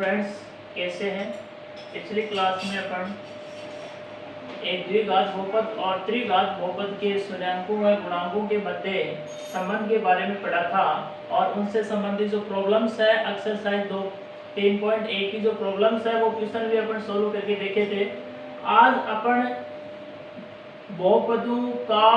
Friends, कैसे हैं। पिछली क्लास में अपन एक द्विघात बहुपद और त्रिघात बहुपद के स्थिरांकों व गुणांकों के मध्य संबंध के बारे में पढ़ा था और उनसे संबंधित जो प्रॉब्लम्स है एक्सरसाइज 3.1 की जो प्रॉब्लम्स है वो क्वेश्चन भी अपन सोल्व करके देखे थे। आज अपन बहुपदों का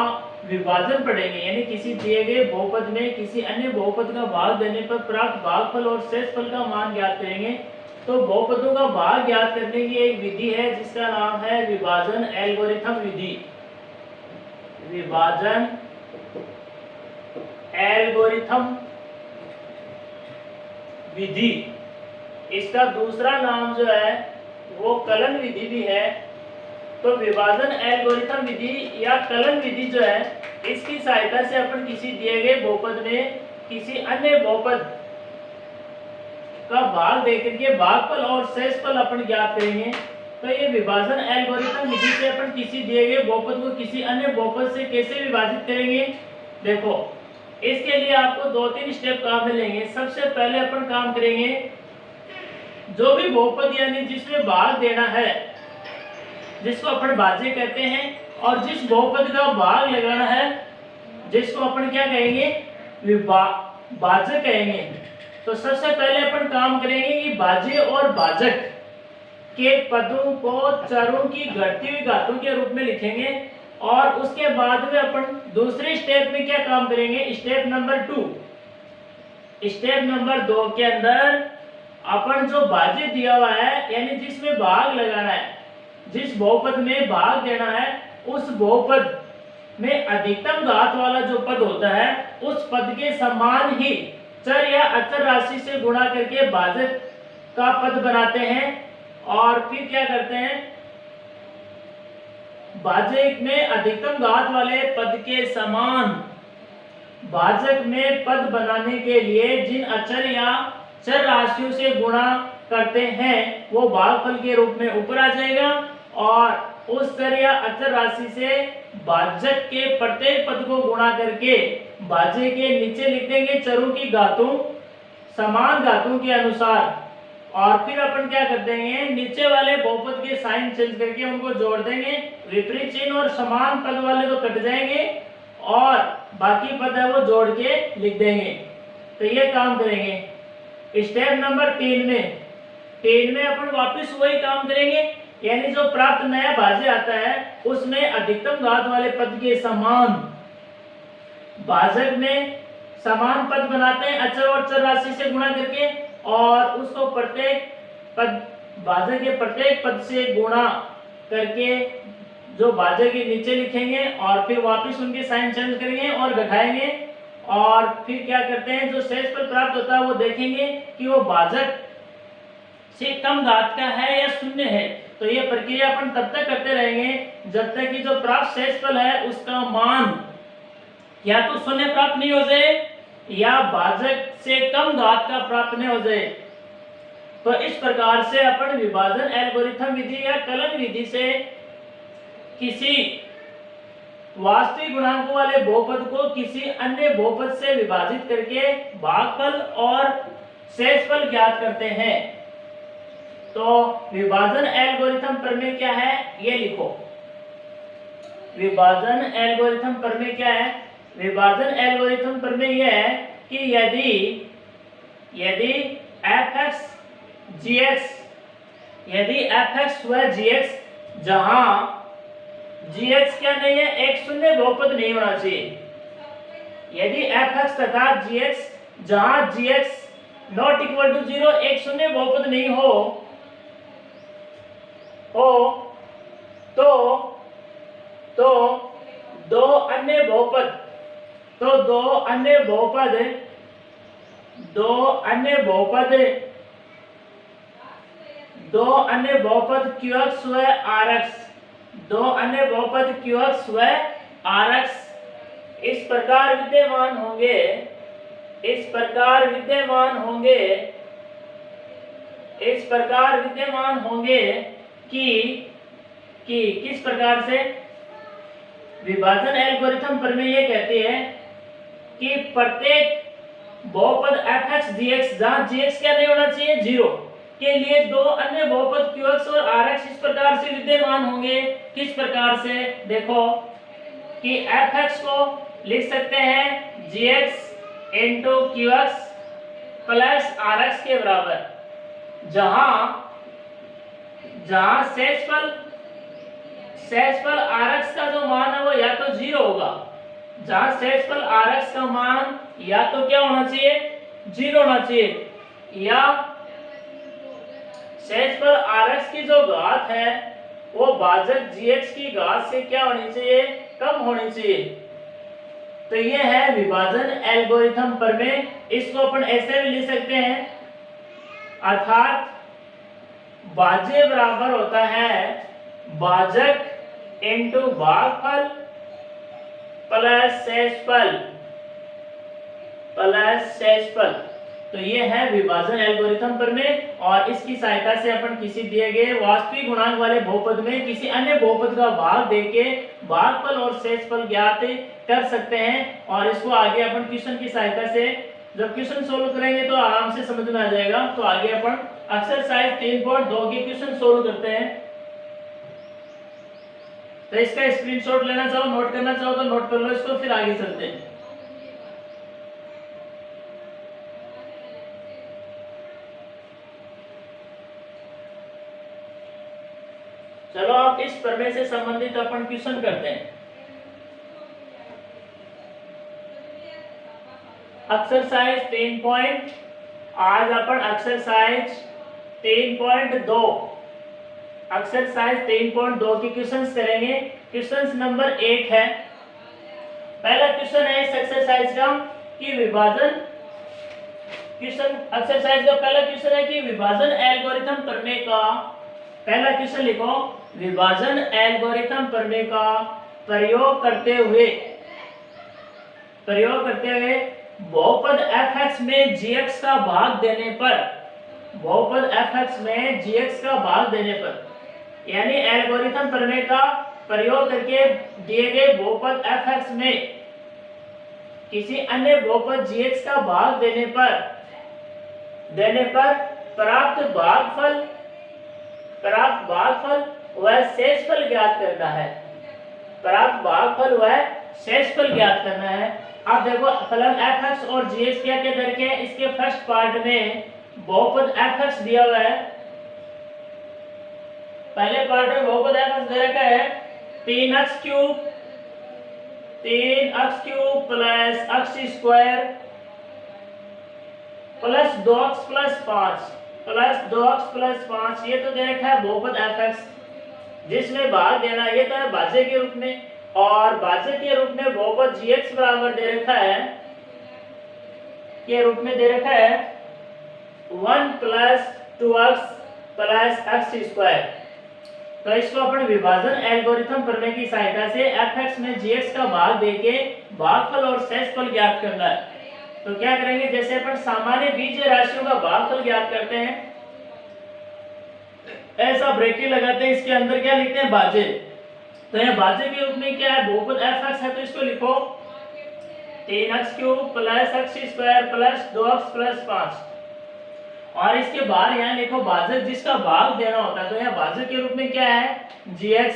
विभाजन पढ़ेंगे, यानी किसी दिए गए बहुपद में किसी अन्य बहुपद का भाग देने पर प्राप्त भागफल और शेषफल का मान ज्ञात करेंगे। तो बहुपदों का भाग ज्ञात करने की एक विधि है जिसका नाम है विभाजन एल्गोरिथम विधि। विभाजन एल्गोरिथम विधि, इसका दूसरा नाम जो है वो कलन विधि भी है। तो विभाजन एल्गोरिथम विधि या कलन विधि जो है, इसकी सहायता से अपन किसी दिए गए बहुपद में किसी अन्य बहुपद का भाग देकर के भागफल और शेषफल अपन ज्ञात करेंगे। तो ये विभाजन एल्गोरिथम विधि से अपन किसी दिए गए बहुपद को किसी अन्य बहुपद से कैसे विभाजित करेंगे, देखो इसके लिए आपको 2-3 स्टेप काम मिलेंगे। सबसे पहले अपन काम करेंगे जो भी बहुपद यानी जिसमें भाग देना है, जिसको अपन भाज्य कहते हैं, और जिस बहुपद का भाग लगाना है जिसको अपन क्या कहेंगे, भाजक कहेंगे। तो सबसे पहले अपन काम करेंगे कि भाज्य और भाजक के पदों को चरों की घटती हुई घातों के रूप में लिखेंगे और उसके बाद में अपन दूसरे स्टेप में क्या काम करेंगे, स्टेप नंबर 2। स्टेप नंबर 2 के अंदर अपन जो भाज्य दिया हुआ है यानी जिसमें भाग लगाना है, जिस बहुपद में भाग देना है, उस बहुपद में अधिकतम घात वाला जो पद होता है उस पद के समान ही चर या अचर राशि से गुणा करके भाजक का पद बनाते हैं और फिर क्या करते हैं, भाजक में अधिकतम घात वाले पद के समान भाजक में पद बनाने के लिए जिन अचर या चर राशियों से गुणा करते हैं वो भागफल के रूप में ऊपर आ जाएगा और उस चर या अचर राशि से भाजक के प्रत्येक पद को गुणा करके भाज्य के नीचे लिख देंगे चरों की घातों समान घातों के अनुसार। और फिर अपन क्या कर देंगे, नीचे वाले बहुपद के साइन चेंज करके उनको जोड़ देंगे, विपरीत चिन्ह और समान पद वाले तो कट जाएंगे और बाकी पद है वो जोड़ के लिख देंगे। तो ये काम करेंगे। स्टेप नंबर 3 में अपन वापस वही काम करेंगे, यानी जो प्राप्त नया भाज्य आता है उसमें अधिकतम घात वाले पद के समान भाजक में समान पद बनाते हैं अचर और चर राशि से गुणा करके और उसको प्रत्येक पद भाजक के प्रत्येक पद से गुणा करके जो भाजक के नीचे लिखेंगे और फिर वापस उनके साइन चेंज करेंगे और घटाएंगे और फिर क्या करते हैं, जो शेषफल प्राप्त होता है वो देखेंगे कि वो भाजक से कम घात का है या शून्य है। तो ये प्रक्रिया अपन तब तक करते रहेंगे जब तक कि जो प्राप्त शेषफल है उसका मान या तो शून्य प्राप्त नहीं हो जाए या भाजक से कम घात का प्राप्त नहीं हो जाए। तो इस प्रकार से अपन विभाजन एल्गोरिथम विधि या कलन विधि से किसी वास्तविक गुणांकों वाले बहुपद को किसी अन्य बहुपद से विभाजित करके भागफल और शेषफल ज्ञात करते हैं। तो विभाजन एल्गोरिथम प्रमेय क्या है, ये लिखो। विभाजन एल्गोरिथम प्रमेय क्या है, विभाजन एल्गोरिथम प्रमेय यह है कि यदि f(x) यदि f(x) व gx जहां gx क्या नहीं है, एक शून्य बहुपद नहीं होना चाहिए। यदि f(x) तथा gx जहां gx ≠ 0 एक शून्य बहुपद नहीं हो तो दो अन्य बहुपद qx व rx इस प्रकार विद्यमान होंगे कि किस प्रकार से, विभाजन एल्गोरिथम प्रमेय ये कहती है कि प्रत्येक बहुपद f(x) gx जहां gx क्या नहीं होना चाहिए, 0, के लिए दो अन्य बहुपद qx और rx इस प्रकार से विद्यमान होंगे। किस प्रकार से? देखो कि fx को लिख सकते हैं gx into qx plus rx के बराबर, जहां शेषफल rx का जो मान है वो या तो 0 होगा, जहां शेषफल rx का मान या तो क्या होना चाहिए? 0 होना चाहिए, या शेषफल rx की जो घात है वो भाजक gx की घात से क्या होनी चाहिए? कम होनी चाहिए। तो ये है विभाजन एल्गोरिथम प्रमेय। इसको अपन ऐसे भी लिख सकते हैं, अर्थात भाज्य बराबर होता है भाजक इंटू भागफल प्लस शेषफल। तो ये है विभाजन एल्गोरिथम प्रमेय, और इसकी सहायता से अपन किसी दिए गए वास्तविक गुणांक वाले बहुपद में किसी अन्य बहुपद का भाग देके भागफल और शेषफल ज्ञात कर सकते हैं। और इसको आगे अपन क्वेश्चन की सहायता से जब क्वेश्चन सोल्व करेंगे तो आराम से समझ में आ जाएगा। तो आगे अपन एक्सरसाइज 3.2 के क्वेश्चन सोल्व करते हैं। तो इसका स्क्रीनशॉट लेना चाहो, नोट करना चाहो तो नोट कर लो इसको, फिर आगे चलते हैं। चलो आप इस प्रमेय से संबंधित अपन क्वेश्चन करते हैं। एक्सरसाइज 3 आज अपन एक्सरसाइज 3.2 के क्वेश्चंस करेंगे। क्वेश्चंस नंबर 1 है, पहला क्वेश्चन है इस एक्सरसाइज का कि विभाजन एक्सरसाइज का पहला क्वेश्चन है कि विभाजन एल्गोरिथम प्रमेय का, पहला क्वेश्चन लिखो, विभाजन एल्गोरिथम प्रमेय का प्रयोग करते हुए बहुपद fx में gx का भाग देने पर, बहुपद fx में gx का भाग देने पर, यानी एल्गोरिथम प्रमेय का प्रयोग करके दिए गए बहुपद fx में किसी अन्य बहुपद gx का भाग देने पर प्राप्त भागफल व शेषफल ज्ञात करना है। प्राप्त भागफल व शेषफल ज्ञात करना है। अब देखो फलन fx और gx क्या क्या दे रखे हैं। इसके फर्स्ट पार्ट में बहुपद fx दिया हुआ है, पहले पार्ट में बहुपद fx दे रखा है 3x cube plus x square plus 2x plus 5 ये तो दे रखा है बहुपद fx, जिसमें भाग देना ये तो है भाज्य के रूप में, और भाज्य के रूप में बहुपद gx बराबर दे रखा है, के रूप में दे रखा है 1 plus 2x plus x square. तो इसको अपन विभाजन एल्गोरिथम प्रमेय की सहायता से fx में gx का भाग देके भागफल और शेषफल ज्ञात करना है। तो क्या करेंगे, जैसे अपन सामान्य बीजीय राशियों का भागफल ज्ञात करते हैं, ऐसा ब्रैकेट लगाते हैं, इसके अंदर क्या लिखते हैं? भाज्य। तो यह भाज्य के रूप में क्या है? बहुपद fx है, तो इसको लिखो 3x cube plus x square plus 2x plus 5, और इसके बाहर यहाँ लिखो भाजक जिसका भाग देना होता है। तो यहाँ भाजक के रूप में क्या है? gx,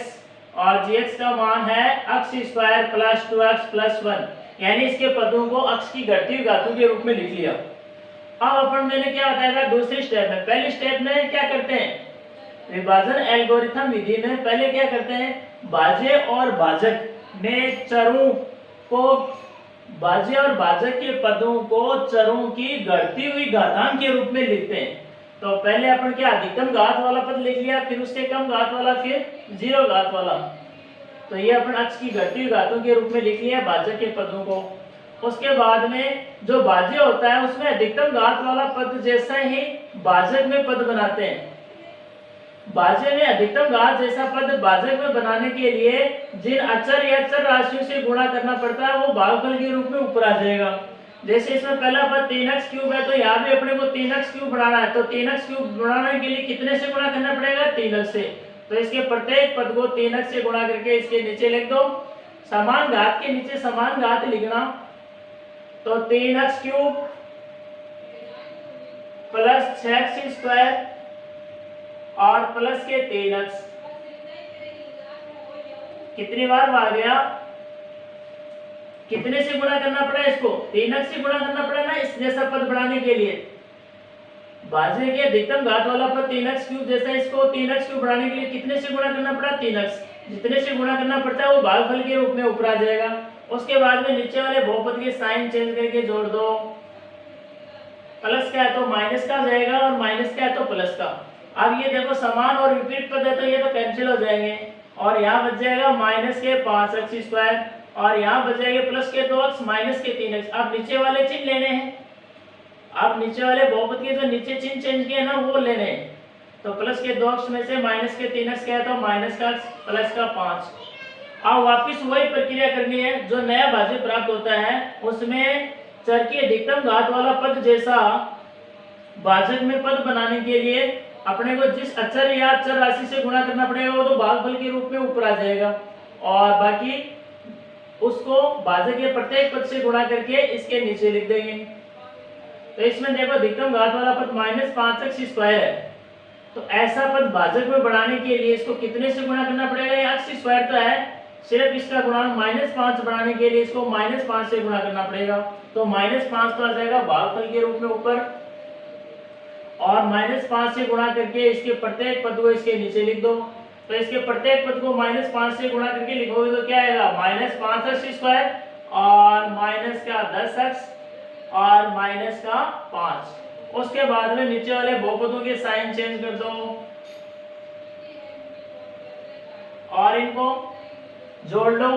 और gx का मान है x square plus 2x plus 1, यानी इसके पदों को x की घटती हुई घातों के रूप में लिख लिया। अब अपन मैंने क्या बताया था दूसरी स्टेप में, पहली स्टेप में क्या करते हैं, विभाजन एल्गोरिथम विधि में पहले क्या करते हैं, भाज्य और भाजक में चरों को, भाज्य और भाजक के पदों को चरों की घटती हुई घातांक के रूप में लिखते हैं। तो पहले अपन क्या अधिकतम घात वाला पद लिख लिया, फिर उससे कम घात वाला, फिर 0 घात वाला। तो ये अपन x की घटती हुई घातों के रूप में लिख लिया भाजक के पदों को। उसके बाद में जो भाज्य होता है उसमें अधिकतम घात वाला पद जैसा ही भाजक में पद बनाते हैं। भाज्य में अधिकतम घात जैसा पद भाजक में बनाने के लिए जिन अचर या चर राशियों से गुणा करना पड़ता है वो भागफल के रूप में ऊपर आ जाएगा। जैसे इसमें पहला पद 3x क्यूब है, तो यहाँ भी अपने को 3x क्यूब बनाना है, तो 3x क्यूब बनाने के लिए कितने से गुणा करना पड़ेगा? 3x से। तो इसके प्रत्येक पद को 3x से गुणा करके इसके नीचे लिख दो, समान घात के नीचे समान घात लिखना। तो 3x cube plus 6x square और प्लस के 3x। कितनी बार भाग गया, कितने से गुणा करना पड़ा इसको, 3x से गुणा करना पड़ा ना इस जैसा पद बढ़ाने के लिए। भाज्य के अधिकतम घात वाला पद 3x क्यूब जैसा, इसको 3x क्यूब बढ़ाने के लिए कितने से गुणा करना पड़ा, 3x। जितने से गुणा करना पड़ता है वो भागफल के रूप में ऊपर आ जाएगा। उसके बाद में नीचे वाले बहुपद के साइन चेंज करके जोड़ दो, प्लस का है तो माइनस का जाएगा और माइनस का है तो प्लस का। अब ये देखो समान और विपरीत पद है तो ये तो कैंसिल हो जाएंगे और यहाँ बच जाएगा माइनस के 5x स्क्वायर और यहाँ बच जाएंगे प्लस के 2x माइनस के 3x। अब नीचे वाले चिन्ह लेने हैं, अब नीचे वाले बहुपद के जो नीचे चिन्ह चेंज किए ना वो लेने हैं। तो प्लस के 2x में से माइनस के 3x क्या है तो माइनस का प्लस का 5। अब वापिस वही प्रक्रिया करनी है, जो नया भाज्य प्राप्त होता है उसमें चर की अधिकतम घात वाला पद जैसा भाजक में पद बनाने के लिए अपने को जिस अचर या चर राशि से गुणा करना पड़ेगा वो तो भागफल के रूप में ऊपर आ जाएगा और बाकी उसको भाजक के प्रत्येक पद से गुणा करके इसके नीचे लिख देंगे। तो इसमें देखो अधिकतम घात वाला पद -5x स्क्वायर है, तो ऐसा पद भाजक में बढ़ाने के लिए इसको कितने से गुणा करना पड़ेगा, ये x स्क्वायर तो है, सिर्फ इसका गुणा -5 बढ़ाने के लिए इसको -5 से गुणा करना पड़ेगा। तो -5 तो आ जाएगा भागफल के रूप में ऊपर और -5 से गुणा करके इसके प्रत्येक पद को इसके नीचे लिख दो। तो इसके प्रत्येक पद को -5 से गुणा करके लिखोगे तो क्या आएगा, -5x स्क्वायर और माइनस का 10x और माइनस का 5। उसके बाद में नीचे वाले बहुपदों के साइन चेंज कर दो और इनको जोड़ लो।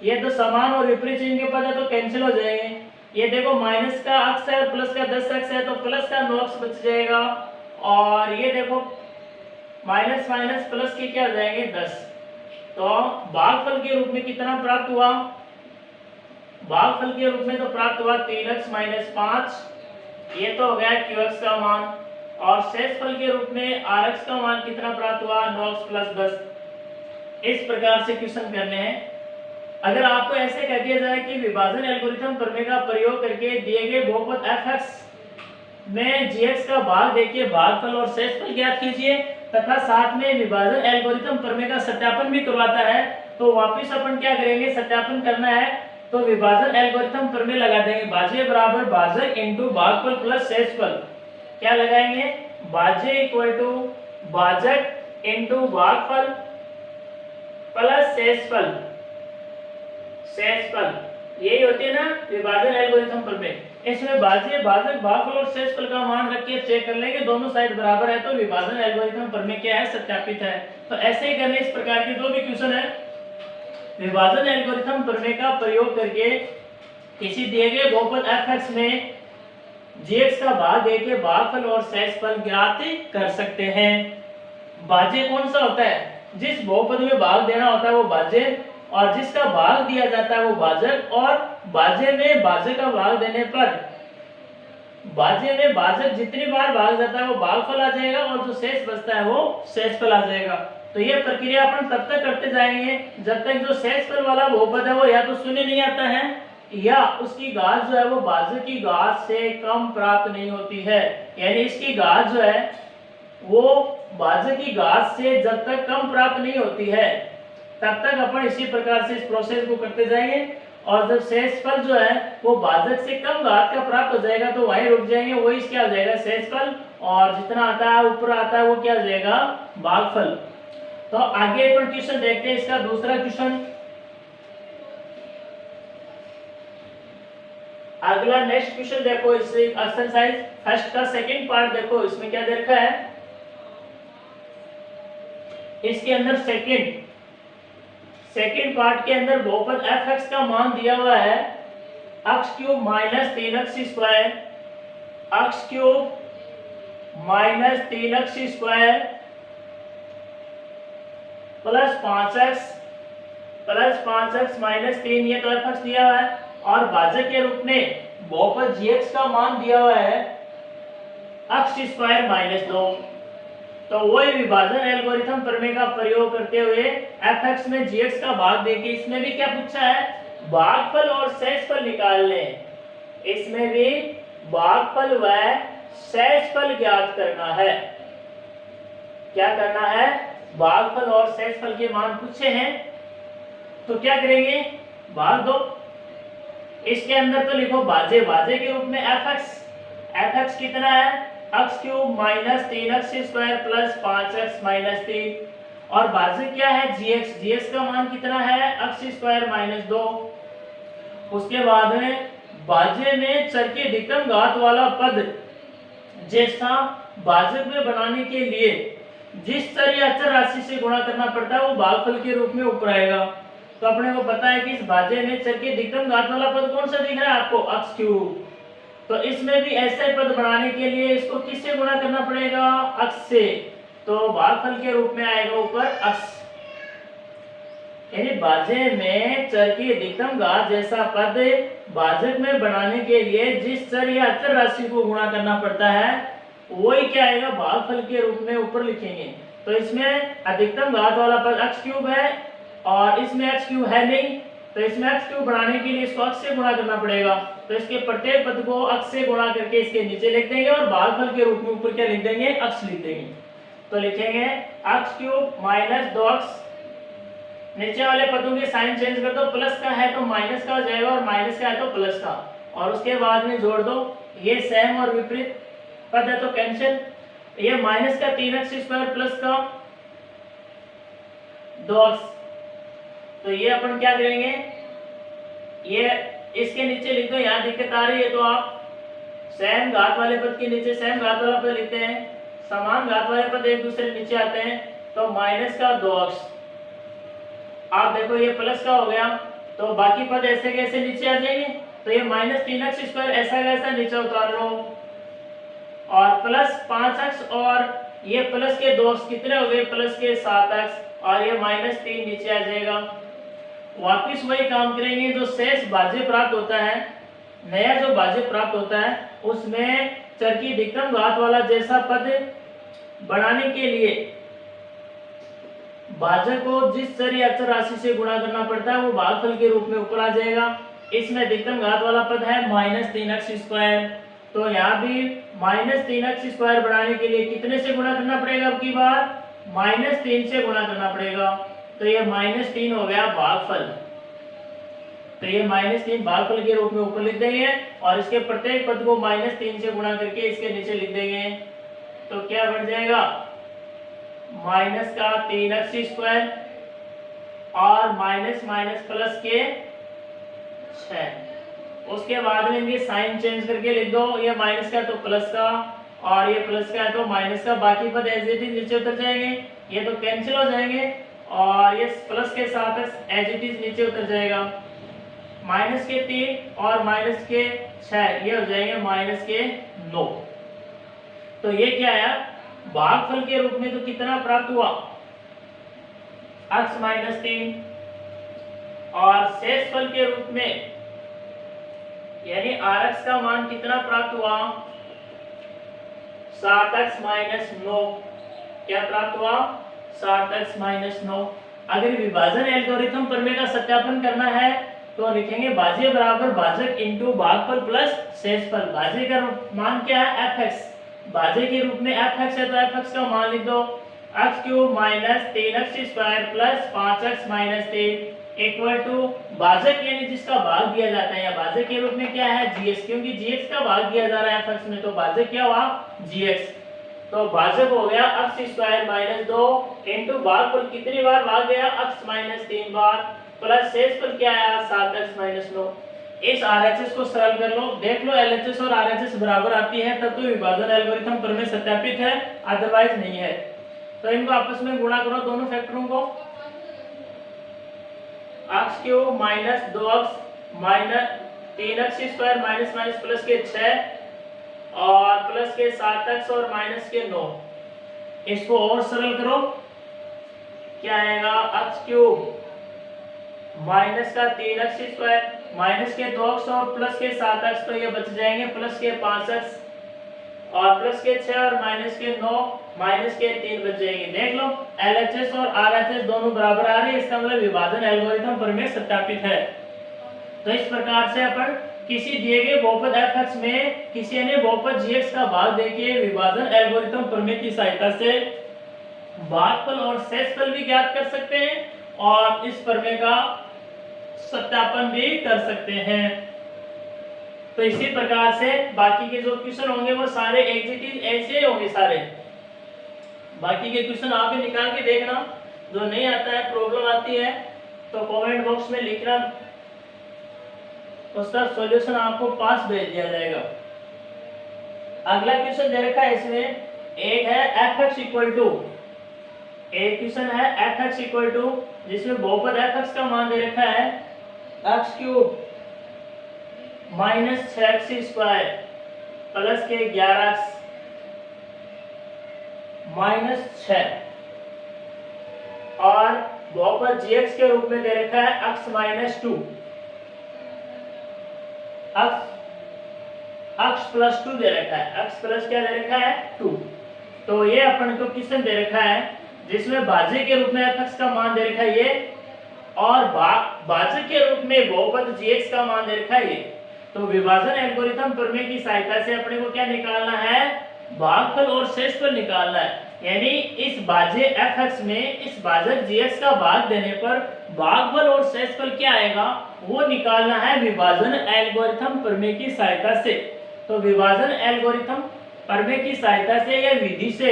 ये तो समान और विपरीत चिन्ह के पद है तो कैंसिल हो जाएंगे। ये देखो माइनस का x है प्लस का 10x है तो प्लस का 9x बच जाएगा और ये देखो माइनस माइनस प्लस के क्या हो जाएंगे 10। तो भागफल के रूप में कितना प्राप्त हुआ, भागफल के रूप में तो प्राप्त हुआ 3x - 5, ये तो हो गया qx का मान और शेषफल के रूप में rx का मान कितना प्राप्त हुआ 9x + 10। इस प्रकार से क्वेश्चन करने हैं। अगर आपको ऐसे कह दिया जाए कि विभाजन एल्गोरिथम प्रमेय का प्रयोग करके दिए गए बहुपद fx में gx का भाग देखिए भागफल और शेषफल ज्ञात कीजिए तथा साथ में विभाजन एल्गोरिथम प्रमेय का सत्यापन भी करवाता है, तो वापिस अपन क्या करेंगे, सत्यापन करना है तो विभाजन एल्गोरिथम प्रमेय लगा देंगे। भाज्य बराबर भाजक इनटू भागफल प्लस शेषफल। क्या लगाएंगे, भाज्य इक्वल टू भाजक इनटू भागफल प्लस शेषफल। शेषफल यही होती है ना विभाजन एल्गोरिथम प्रमेय। इसमें भाज्य भाजक भागफल और शेषफल का मान रख के चेक कर लेंगे, दोनों साइड बराबर है तो विभाजन एल्गोरिथम प्रमेय क्या है, सत्यापित है। तो ऐसे ही करने इस प्रकार के जो भी क्वेश्चन है विभाजन एल्गोरिथम प्रमेय का प्रयोग करके किसी दिए गए बहुपद fx में gx का भाग देके भागफल और शेषफल ज्ञात कर सकते हैं। भाज्य कौन सा होता है, जिस बहुपद में भाग देना होता है वो भाज्य और जिसका भाग दिया जाता है वो भाजक। और भाज्य में भाजक का भाग देने पर भाज्य में भाजक जितनी बार भाग जाता है वो भागफल आ जाएगा और जो शेष बचता है वो शेषफल आ जाएगा। तो ये प्रक्रिया अपन तब तक करते जाएंगे जब तक जो शेषफल वाला बहुपद है वो या तो शून्य नहीं आता है या उसकी घात जो है वो भाजक की घात से कम प्राप्त नहीं होती है। यानी इसकी घात जो है वो भाजक की घात से जब तक कम प्राप्त नहीं होती है तब तक अपन इसी प्रकार से इस प्रोसेस को करते जाएंगे और जब शेषफल जो है वो भाजक से कम घात का प्राप्त हो जाएगा तो वहीं रुक जाएंगे, वही क्या हो जाएगा शेषफल और जितना आता है ऊपर आता है वो क्या हो जाएगा भागफल। तो आगे अपन क्वेश्चन देखते हैं, इसका दूसरा क्वेश्चन। अगला नेक्स्ट क्वेश्चन देखो, इस एक्सरसाइज फर्स्ट का सेकंड पार्ट देखो, इसमें क्या दे रखा है, इसके अंदर सेकंड पार्ट के अंदर बहुपद fx का मान दिया हुआ है x³ - 3x square, x³ - 3x square plus 5x - 3, ये तो fx दिया हुआ है और भाजक के रूप में बहुपद gx का मान दिया हुआ है x² - 2। तो वही विभाजन एल्गोरिथम प्रमेय का प्रयोग करते हुए fx में gx का भाग देके इसमें भी क्या पूछा है, भागफल और शेषफल निकाल लें। इसमें भी भागफल व शेषफल ज्ञात करना है। क्या करना है, भागफल और शेषफल के मान पूछे हैं, तो क्या करेंगे, भाग दो। इसके अंदर तो लिखो भाज्य, भाज्य के रूप में एफ एक्स कितना है, x cube minus 3x square plus 5x minus 3, और भाज्य क्या है जी एक्स का मान कितना है, एक्स स्क्वायर माइनस 2। उसके बाद में भाज्य में चर के अधिकतम घात वाला पद जैसा भाजक में बनाने के लिए जिस चर या अचर राशि से गुणा करना पड़ता है वो भागफल के रूप में ऊपर आएगा। तो अपने को पता है कि इस भाज्य में चर के अधिकतम घात वाला पद कौन सा दिख रहा है आपको, एक्स क्यूब। तो इसमें भी ऐसे पद बनाने के लिए इसको किससे गुणा करना पड़ेगा, एक्स से। तो भागफल के रूप में आएगा ऊपर एक्स। यानी भाज्य में चर की अधिकतम घात जैसा पद भाजक में बनाने के लिए जिस चर या अचर राशि को गुणा करना पड़ता है वही क्या आएगा, भागफल के रूप में ऊपर लिखेंगे। तो इसमें अधिकतम घात वाला पद एक्स क्यूब है और इसमें एक्स क्यूब है नहीं, तो इसमें एक्स क्यूब बनाने के लिए इसको एक्स से गुणा करना पड़ेगा। तो इसके प्रत्येक पद को एक्स से गुणा करके इसके नीचे लिख देंगे और भागफल के रूप में ऊपर क्या लिख देंगे, एक्स लिख देंगे। तो लिखेंगे एक्स क्यूब माइनस 2x, नीचे वाले पदों के साइन चेंज कर दो, प्लस का है तो माइनस का हो जाएगा और माइनस का है तो प्लस का, और उसके बाद में जोड़ दो। ये सेम और विपरीत पद है तो कैंसिल। ये माइनस का 3x स्क्वायर प्लस का 2x, तो ये अपन क्या करेंगे, ये इसके नीचे लिख दो। यहाँ दिक्कत आ रही है तो आप सेम घात वाले पद के नीचे सेम घात वाला पद लिखते हैं, समान घात वाले पद एक दूसरे नीचे आते हैं। तो माइनस का 2x, आप देखो ये प्लस का हो गया तो बाकी पद ऐसे कैसे नीचे आ जाएंगे। तो ये माइनस 3x स्क्वायर ऐसा कैसा नीचे उतार लो, और प्लस 5x, और ये प्लस के 2x कितने हो गए, प्लस के 7x, और ये माइनस 3 नीचे आ जाएगा। वापिस वही काम करेंगे, जो शेष भाज्य प्राप्त होता है, नया जो भाज्य प्राप्त होता है उसमें चर की अधिकतम घात वाला जैसा पद बनाने के लिए भाजक को जिस चर या अचर राशि से गुणा करना पड़ता है वो भागफल के रूप में ऊपर आ जाएगा। इसमें अधिकतम घात वाला पद है माइनस 3x स्क्वायर, तो यहाँ भी माइनस 3x स्क्वायर बनाने के लिए कितने से गुणा करना पड़ेगा, अब की बार माइनस 3 से गुणा करना पड़ेगा। तो ये माइनस 3 हो गया भागफल, तो ये माइनस 3 भागफल के रूप में ऊपर लिख देंगे और इसके प्रत्येक पद को माइनस 3 से गुणा करके इसके नीचे लिख देंगे। तो क्या बन जाएगा, माइनस का 3x स्क्वायर और माइनस माइनस प्लस के 6। उसके बाद में इनके साइन चेंज करके लिख दो, ये माइनस का तो प्लस का और ये प्लस का है तो माइनस का, बाकी पद एज इट इज नीचे उतर जाएंगे, ये तो कैंसिल हो जाएंगे, और ये प्लस के साथ एज इट इज नीचे उतर जाएगा। माइनस के 3 और माइनस के 6 ये हो जाएंगे माइनस के 9। तो ये क्या आया, भागफल के रूप में तो कितना प्राप्त हुआ, x माइनस 3, और शेषफल के रूप में यानी rx का मान कितना प्राप्त हुआ, 7x माइनस 9। क्या प्राप्त हुआ, 7x माइनस 9। अगर विभाजन एल्गोरिथम प्रमेय का सत्यापन करना है तो लिखेंगे भाज्य बराबर भाजक इंटू भागफल प्लस शेषफल। भाज्य का मान क्या है, fx, भाज्य के रूप में fx है तो fx का मान लिख दो, x cube minus 3x square plus 5x minus 3 equal to भाजक यानी जिसका भाग दिया जाता है, या भाजक के रूप में क्या है gx, क्योंकि gx का भाग दिया जा रहा है fx में, तो भाजक क्या हुआ gx। तो भाजक हो गया x स्क्वायर माइनस 2 इंटू भागफल कितनी बार भाग गया, x माइनस 3 बार, प्लस शेषफल क्या आया 7x माइनस 9। इस RHS को सरल कर लो, देख लो LHS और RHS बराबर आती है तब तो विभाजन एल्गोरिथम प्रमेय सत्यापित है, अदरवाइज नहीं है। तो इनको आपस में गुणा करो दोनों फैक्टरों को, x cube minus 2x minus 3x square minus minus plus के 6 और प्लस के 7x और माइनस के 9। इसको और सरल करो, क्या आएगा, x क्यूब माइनस का 3x स्क्वायर माइनस के 2x और प्लस के 7x, तो ये बच जाएंगे प्लस के 5x और प्लस के 6 और माइनस के 9 माइनस के 3 बच जाएंगे। देख लो LHS और RHS दोनों बराबर आ रही है, इसका मतलब विभाजन एल्गोरिथम प्रमेय सत्यापित है। तो इस प्रकार से अपन किसी दिए गए बहुपद fx में किसी अन्य बहुपद gx का भाग देके विभाजन एल्गोरिथम प्रमेय की सहायता से भागफल और शेषफल भी ज्ञात कर सकते हैं और इस प्रमेय का सत्यापन भी कर सकते हैं। तो इसी प्रकार से बाकी के जो क्वेश्चन होंगे वो सारे एग्जीक्यूटिव ऐसे ही होंगे सारे। बाकी के क्वेश्चन आप भी निकाल के देखना, जो नहीं आता है प्रॉब्लम आती है तो कमेंट बॉक्स में लिखना, उसका सॉल्यूशन आपको पास भेज दिया जाएगा। अगला क्वेश्चन दे रखा है इसमें, एक है fx इक्वल टू, एक क्वेश्चन है fx इक्वल टू जिसमें बहुपद fx का मान दे रखा है x cube minus 6x square plus के 11x माइनस 6 और बहुपद gx के रूप में दे रखा है x माइनस 2, x प्लस 2 दे रखा है, x प्लस क्या दे रखा है 2। तो ये अपन को क्वेश्चन दे रखा है जिसमें भाज्य के रूप में fx का मान दे रखा है ये और भाज्य के रूप में बहुपद gx का मान दे रखा है ये। तो विभाजन एल्गोरिथम प्रमेय की सहायता से अपने को क्या निकालना है, भागफल और शेषफल निकालना है। यानी इस भाज्य fx में इस भाजक gx का भाग देने पर भागफल और शेषफल क्या आएगा वो निकालना है विभाजन एल्गोरिथम प्रमेय की सहायता से। तो विभाजन एल्गोरिथम प्रमेय की सहायता से या विधि से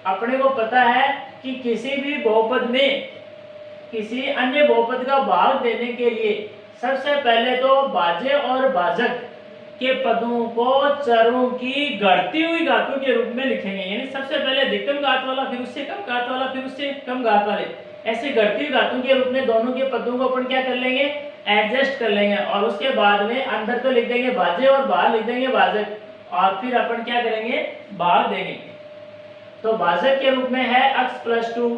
अपने को पता है कि किसी भी बहुपद में किसी अन्य बहुपद का भाग देने के लिए सबसे पहले तो भाज्य और भाजक के पदों को चरों की घटती हुई घातों के रूप में लिखेंगे। यानी सबसे पहले अधिकतम घात वाला, फिर उससे कम घात वाला, फिर उससे कम घात वाले, ऐसे घटती हुई घातों के रूप में दोनों के पदों को अपन क्या कर लेंगे, एडजस्ट कर लेंगे और उसके बाद में अंदर तो लिख देंगे भाज्य और बाहर लिख देंगे भाजक और फिर अपन क्या करेंगे, भाग देंगे। तो भाजक के रूप में है x प्लस 2,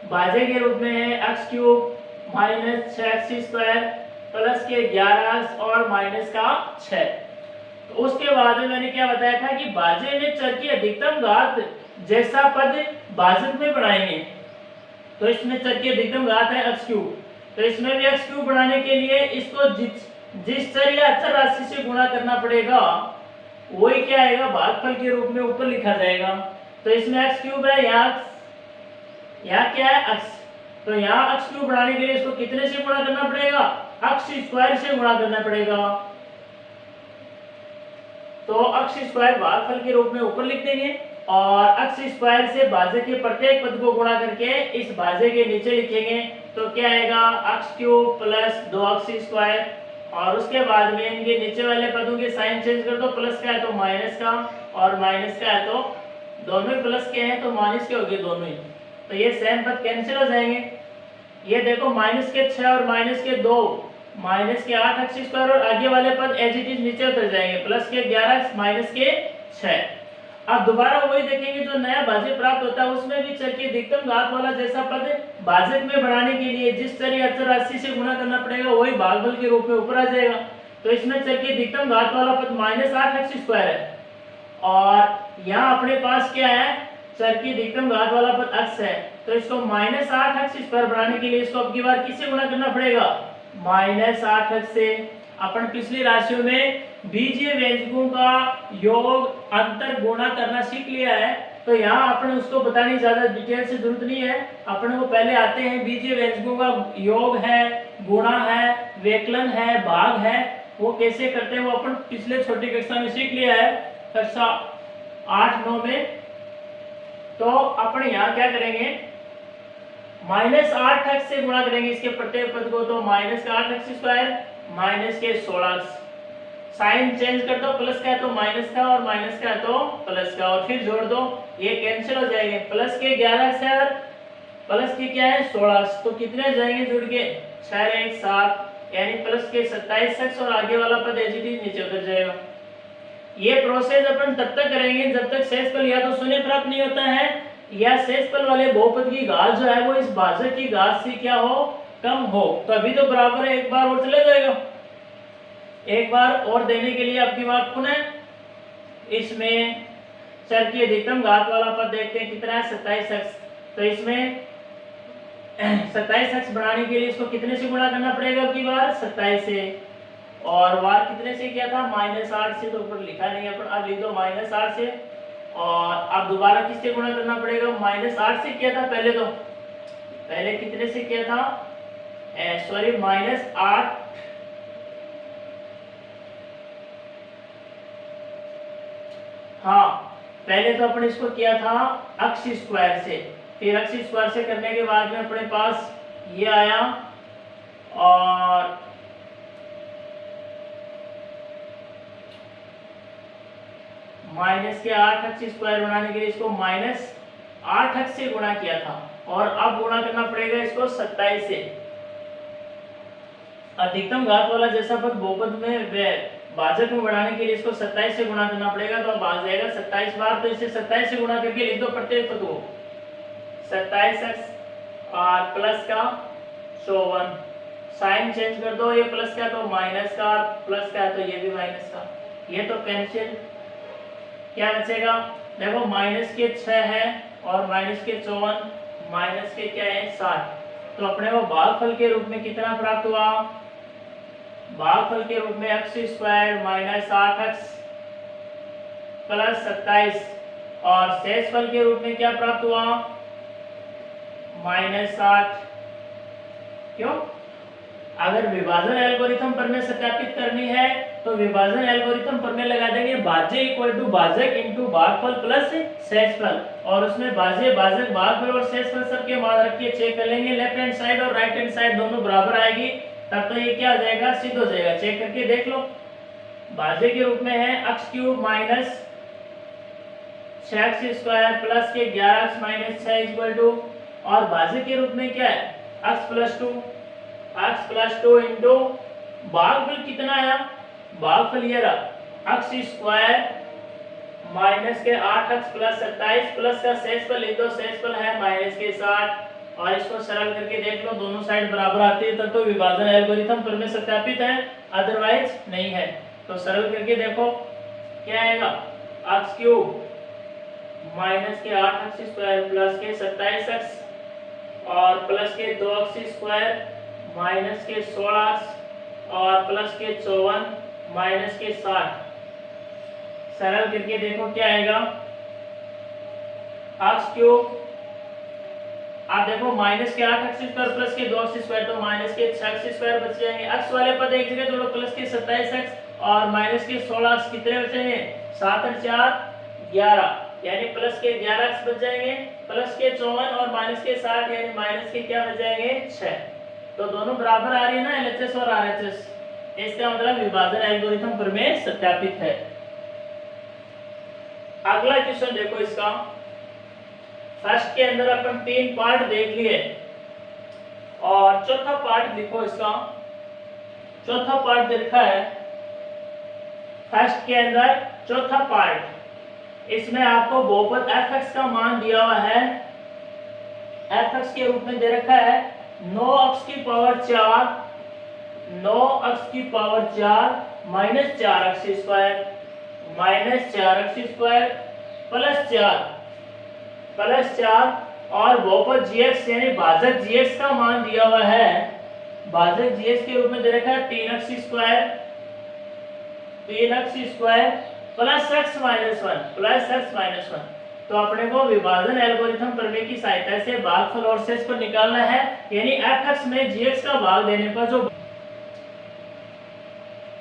भाज्य के रूप में है x cube minus 6x square plus के 11x और माइनस का 6। तो उसके बाद में मैंने क्या बताया था कि भाज्य में चर की अधिकतम घात जैसा पद भाजक में बनाएंगे। तो इसमें चर की अधिकतम घात है x क्यूब, तो इसमें भी x क्यूब बनाने के लिए इसको जिस चर या अचर राशि से गुणा करना पड़ेगा वही क्या आएगा, भागफल के रूप में ऊपर लिखा जाएगा। तो इसमें x क्यूब है, यहाँ क्या है x, तो यहाँ x क्यूब बनाने के लिए इसको कितने से गुणा करना पड़ेगा, x स्क्वायर से गुणा करना पड़ेगा। तो x स्क्वायर भागफल के रूप में ऊपर लिख देंगे और x स्क्वायर से भाज्य के प्रत्येक पद को गुणा करके इस भाज्य के नीचे लिखेंगे। तो क्या आएगा, x cube plus 2x square और उसके बाद में इनके नीचे वाले पदों के साइन चेंज कर दो, प्लस का है तो माइनस का और माइनस का है तो दोनों ही प्लस के हैं तो माइनस के हो गए दोनों ही। तो ये सेम पद कैंसिल हो जाएंगे। ये देखो माइनस के 6 और माइनस के 2 माइनस के 8x स्क्वायर और आगे वाले पद एज इट इज नीचे उतर जाएंगे, प्लस के 11x माइनस के 6। अब दोबारा वही देखेंगे जो नया भाज्य प्राप्त होता है उसमें भी चर की अधिकतम घात वाला जैसा पद भाजक में बढ़ाने के लिए जिस चर या अचर राशि से गुणा करना पड़ेगा वही भागफल के रूप में ऊपर आ जाएगा। तो इसमें चर की अधिकतम घात वाला पद माइनस 8x स्क्वायर है और यहाँ अपने पास क्या है, चर की अधिकतम घात वाला पद x है। तो इसको माइनस 8x स्क्वायर बनाने के लिए इसको अब की बार किससे गुणा करना पड़ेगा, माइनस 8x से। अपन पिछली राशियों में बीजीय व्यंजकों का योग अंतर गुणा करना सीख लिया है, तो यहाँ अपने उसको बताने ज्यादा डिटेल से जरूरत नहीं है। अपने को पहले आते हैं बीजीय व्यंजकों का योग है, गुणा है, व्यकलन है, भाग है, वो कैसे करते हैं वो अपन पिछले छोटी कक्षा में सीख लिया है, कक्षा 8-9 में। तो अपन यहाँ क्या करेंगे, माइनस 8x से गुणा करेंगे इसके प्रत्येक पद को, तो माइनस का 8x स्क्वायर माइनस के 16x, साइन चेंज कर दो, प्लस का है तो माइनस का और माइनस का है तो प्लस का और फिर जोड़ दो, ये कैंसिल हो जाएंगे। प्लस के 11x है और प्लस के क्या है 16x, तो कितने जाएंगे जुड़ के 6 1 7 यानी प्लस के 27x और आगे वाला पद एज इट इज नीचे उतर जाएगा। ये प्रोसेस अपन तब तक करेंगे जब तक शेषफल या तो शून्य प्राप्त नहीं होता है या शेषफल वाले बहुपद की घात जो है वो इस भाजक की घात से क्या हो, कम हो। तो अभी तो बराबर है, एक बार और चले जाएगा। एक बार और देने के लिए आपकी बात पुनः इसमें चर की अधिकतम घात वाला पद देखते हैं कितना है 27x। तो इसमें 27x बनाने के लिए इसको कितने से गुणा करना पड़ेगा आपकी बार 27 से और वार कितने से किया था -8 से, तो ऊपर लिखा नहीं है अपन, अब लिख दो -8 से और अब दोबारा किससे गुणा करना पड़ेगा, -8 से किया था पहले, तो पहले कितने से किया था, सॉरी -8, हाँ पहले तो अपने इसको किया था अक्ष स्क्वायर से, फिर अक्ष स्क्वायर से करने के बाद में अपने पास ये आया, और -8 अक्ष स्क्वायर बनाने के लिए इसको -8 अक्ष से गुणा किया था, और अब गुणा करना पड़ेगा इसको 27 से। अधिकतम घात वाला जैसा पद बहुपद में भाजक में बढ़ाने के लिए इसको 27 से गुणा करना पड़ेगा, तो अब आ जाएगा 27 बार, तो इसे 27 से गुणा करके लिख दो प्रत्येक पद को, 27x और प्लस का 54, साइन चेंज कर दो, ये प्लस का तो माइनस का, प्लस का तो ये भी माइनस का, ये तो कैंसिल, क्या बचेगा, देखो माइनस के 6 है और माइनस के 54, माइनस के क्या है 60, तो अपने को भागफल के रूप में कितना प्राप्त हुआ, भागफल के रूप में x स्क्वायर -8x प्लस 27, और शेषफल के रूप में क्या प्राप्त हुआ, -8। क्यों, अगर विभाजन एल्गोरिथम प्रमेय सत्यापित करनी है तो विभाजन एल्गोरिथम प्रमेय लगा देंगे, भाज्य इक्वल टू भाजक इंटू भागफल प्लस शेषफल, और उसमें भाज्य भाजक भागफल और शेषफल सबके मान रख के चेक कर लेंगे, लेफ्ट हैंड साइड और राइट हैंड साइड दोनों बराबर आएगी, तब तो ये क्या आ जाएगा, सिद्ध हो जाएगा, चेक करके देख लो। भाज्य के रूप में है x cube minus 6x square plus के 11x माइनस 6 इक्वल टू, और भाज्य के रूप में क्या है x प्लस 2 इंटू भागफल कितना आया, भागफल ये रहा x स्क्वायर माइनस के 8x प्लस 27 प्लस का शेषफल लिख दो, शेषफल है माइनस के 60, और इसको सरल करके देख लो, दोनों साइड बराबर आती है तब तो विभाजन एल्गोरिथम प्रमेय सत्यापित है, अदरवाइज नहीं है। तो सरल करके देखो क्या आएगा, x क्यूब माइनस के 8x स्क्वायर प्लस के 27x और प्लस के 2x स्क्वायर माइनस के 16x और प्लस के 54 माइनस के 60, सरल करके देखो क्या आएगा, x क्यूब, आप देखो माइनस के 8x स्क्वायर प्लस के 2x स्क्वायर, तो माइनस के 6x स्क्वायर बच जाएंगे, x वाले पद एक जगह जोड़ो, प्लस के 27x और माइनस के 16x कितने बचेंगे, 7 और 4 11, यानी प्लस के 11x बच जाएंगे, प्लस के 54 और माइनस के 60 यानी माइनस के क्या बच जाएंगे 6, तो दोनों बराबर आ रही है ना LHS और RHS, इसका मतलब विभाजन एल्गोरिथम प्रमेय सत्यापित है। अगला क्वेश्चन देखो, इसका फर्स्ट के अंदर अपन 3 पार्ट देख लिए, और चौथा पार्ट लिखो, इसका चौथा पार्ट देखा है फर्स्ट के अंदर, चौथा पार्ट, इसमें आपको बहुपद fx का मान दिया हुआ है, fx के रूप में दे रखा है 9x की पावर 4, 9x की power 4 minus 4x square, minus 4x square plus 4, और बहुपद gx यानी भाजक gx का मान दिया हुआ है, भाजक gx के रूप में दे रखा है 3x square plus x minus 1, तो अपने को विभाजन एल्गोरिथम प्रमेय की सहायता से भागफल और शेषफल निकालना है, यानी fx में gx का भाग देने पर जो,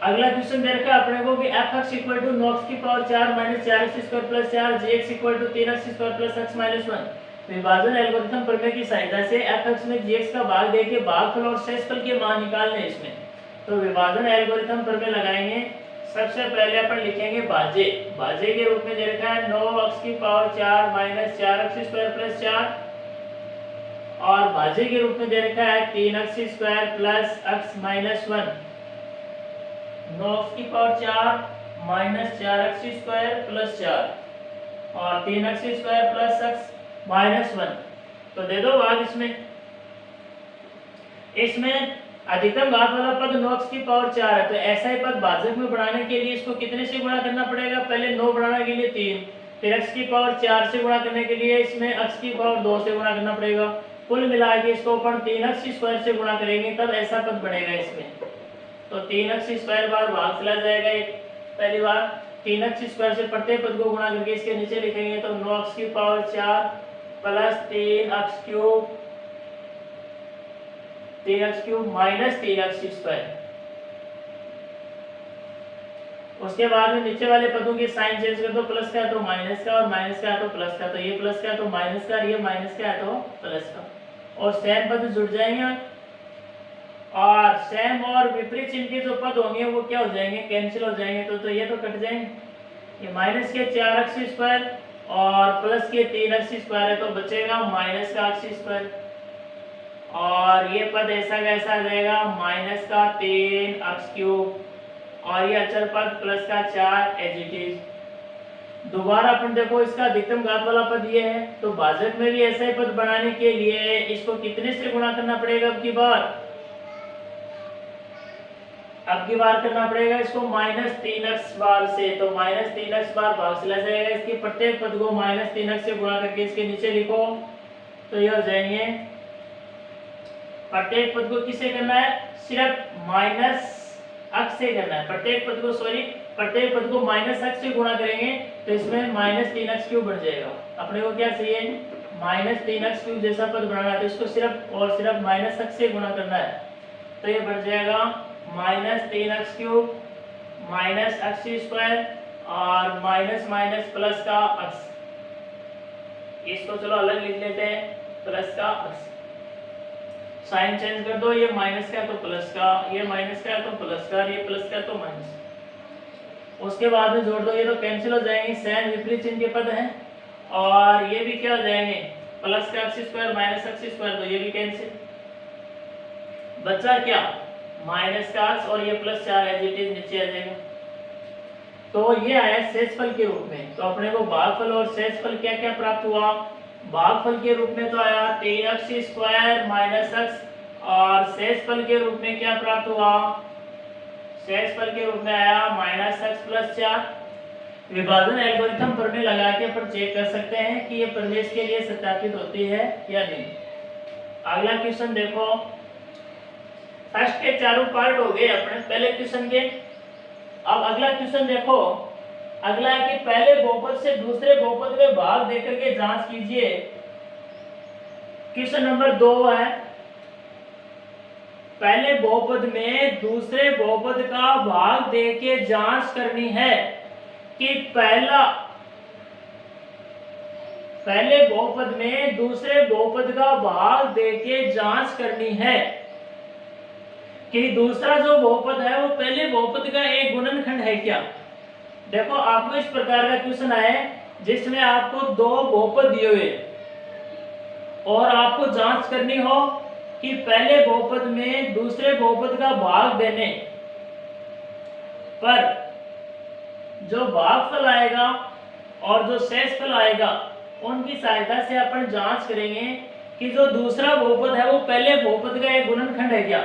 अगला क्वेश्चन दे रखा है अपने को कि fx इक्वल टू 9x की power 4 minus 4x square plus 4, gx equal to 3x square plus x minus 1। विभाजन एल्गोरिथम प्रमेय की सहायता से fx में gx का भाग देके भागफल और शेषफल के मान निकालने हैं इसमें। तो विभाजन एल्गोरिथम प्रमेय लगाएंगे, सबसे पहले अपन लिखेंगे भाज्य, भाज्य के रूप में दे रखा है 9x की power 4 minus 4x square plus 4, और भाज्य के रूप में दे रखा है 3x square plus x minus 1, 9x की power 4 minus 4x square plus 4 और 3x square plus x minus 1। तो दे दो भाग इसमें अधिकतम घात वाला पद 9x की पावर 4 है, तो ऐसा ही पद भाजक में बढ़ाने के लिए इसको कितने से गुणा करना पड़ेगा, पहले 9 बढ़ाने के लिए 3, फिर x की पावर 4 से गुणा करने के लिए इसमें x की पावर 2 से गुणा करना पड़ेगा, कुल मिला के इसको अपन 3x स्क्वायर से गुणा करेंगे तब ऐसा पद बनेगा इसमें। तो 3x स्क्वायर बार भाग चला जाएगा एक पहली बार, 3x स्क्वायर से प्रत्येक पद को गुणा करके इसके नीचे लिखेंगे तो 9x की power 4 plus 3x cube minus 3x square. उसके बाद में नीचे वाले पदों की साइन चेंज कर दो, प्लस का है तो माइनस का और माइनस का है तो प्लस का, तो ये प्लस का है तो माइनस का और ये माइनस का है तो प्लस का, और सेम पद जुड़ जाएंगे और सेम और विपरीत चिन्ह के जो पद होंगे वो क्या हो जाएंगे, कैंसिल हो जाएंगे। तो ये तो कट जाएंगे, ये माइनस के 4x स्क्वायर और प्लस के 3x स्क्वायर है तो बचेगा माइनस का x स्क्वायर, और ये पद ऐसा कैसा आ जाएगा माइनस का 3x क्यूब और ये अचर पद प्लस का 4 एज इट इज। दोबारा अपन देखो इसका अधिकतम घात वाला पद ये है, तो भाजक में भी ऐसा ही पद बनाने के लिए इसको कितने से गुणा करना पड़ेगा, अब की बार करना पड़ेगा इसको -3x बार से, तो -3x बार भाग चला जाएगा, इसके प्रत्येक पद को -3x से गुणा करके इसके नीचे लिखो तो ये हो जाएंगे। प्रत्येक पद को किससे करना है, सिर्फ माइनस x से करना है, प्रत्येक पद को -x से गुणा करेंगे तो इसमें -3x क्यूब बन जाएगा। अपने को क्या चाहिए, -3x क्यूब जैसा पद बनाना है तो इसको सिर्फ और सिर्फ -x से गुणा करना है, तो ये बन जाएगा -3x cube minus x square और माइनस माइनस प्लस का x। इसको चलो अलग लिख लेते हैं, प्लस का x, साइन चेंज कर दो, ये माइनस का है तो प्लस का, ये माइनस का है तो प्लस का, ये प्लस का है तो माइनस। उसके बाद में जोड़ दो, ये तो कैंसिल हो जाएंगे, सेम विपरीत चिन्ह के पद हैं, और ये भी क्या हो जाएंगे प्लस का x square minus x square, तो ये भी कैंसिल, बचा क्या माइनस का x और ये प्लस 4 एज इट इज नीचे आ जाएगा। तो ये आया शेषफल के रूप में। तो अपने को भागफल और शेषफल क्या क्या प्राप्त हुआ, भागफल के रूप में तो आया 3x स्क्वायर माइनस x, और शेषफल के रूप में क्या प्राप्त हुआ, शेषफल के रूप में आया -x प्लस 4। विभाजन एल्गोरिथम पढ़ने लगा के अपन चेक कर सकते हैं कि ये प्रमेय के लिए सत्यापित होती है या नहीं। अगला क्वेश्चन देखो, फर्स्ट के चारों पार्ट हो गए अपने पहले क्वेश्चन के। अब अगला क्वेश्चन देखो, अगला है कि पहले बहुपद से दूसरे बहुपद में भाग देकर के जांच कीजिए। क्वेश्चन नंबर 2 है, पहले बहुपद में दूसरे बहुपद का भाग देके जांच करनी है कि पहले बहुपद में दूसरे बहुपद का भाग देके जांच करनी है कि दूसरा जो बहुपद है वो पहले बहुपद का एक गुणनखंड है क्या। देखो आपको इस प्रकार का क्वेश्चन आए जिसमें आपको दो बहुपद दिए हुए और आपको जांच करनी हो कि पहले बहुपद में दूसरे बहुपद का भाग देने पर जो भागफल आएगा और जो शेषफल आएगा उनकी सहायता से अपन जांच करेंगे कि जो दूसरा बहुपद है वो पहले बहुपद का एक गुणनखंड है क्या।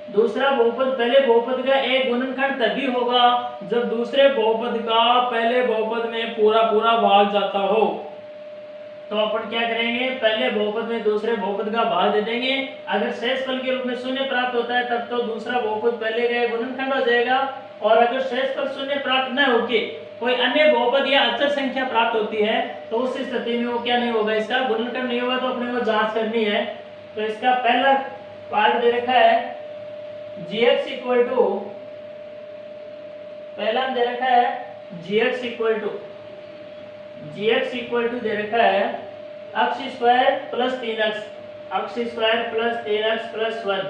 दूसरा बहुपद पहले बहुपद का एक गुणनखंड तभी होगा जब दूसरे बहुपद का पहले बहुपद में पूरा पूरा भाग जाता हो। तो अपन क्या करेंगे, पहले बहुपद में दूसरे बहुपद का भाग दे देंगे। अगर शेषफल के रूप में शून्य प्राप्त होता है तब तो दूसरा बहुपद पहले का एक गुणनखंड हो जाएगा, और अगर शेषफल शून्य प्राप्त न होके कोई अन्य बहुपद या अचर संख्या प्राप्त होती है तो उस स्थिति में वो क्या नहीं होगा, इसका गुणनखंड नहीं होगा। तो अपने को जांच करनी है। तो इसका पहला पार्ट दे रखा है gx इक्वल टू, पहला दे रखा है gx इक्वल टू दे रखा है x square plus 3x, x square plus 3x plus 1,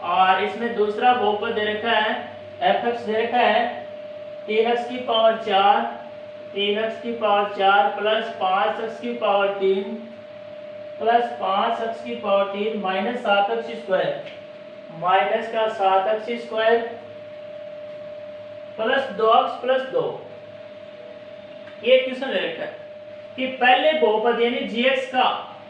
और इसमें दूसरा बहुपद दे रखा है fx दे रखा है 3x की पावर 4, 3x की पावर 4 प्लस 5x की पावर 3 प्लस 5x की power 3 minus 7x square, minus का 7x square plus 2x plus 2। ये क्वेश्चन ले रखा है कि पहले बहुपद यानी gx का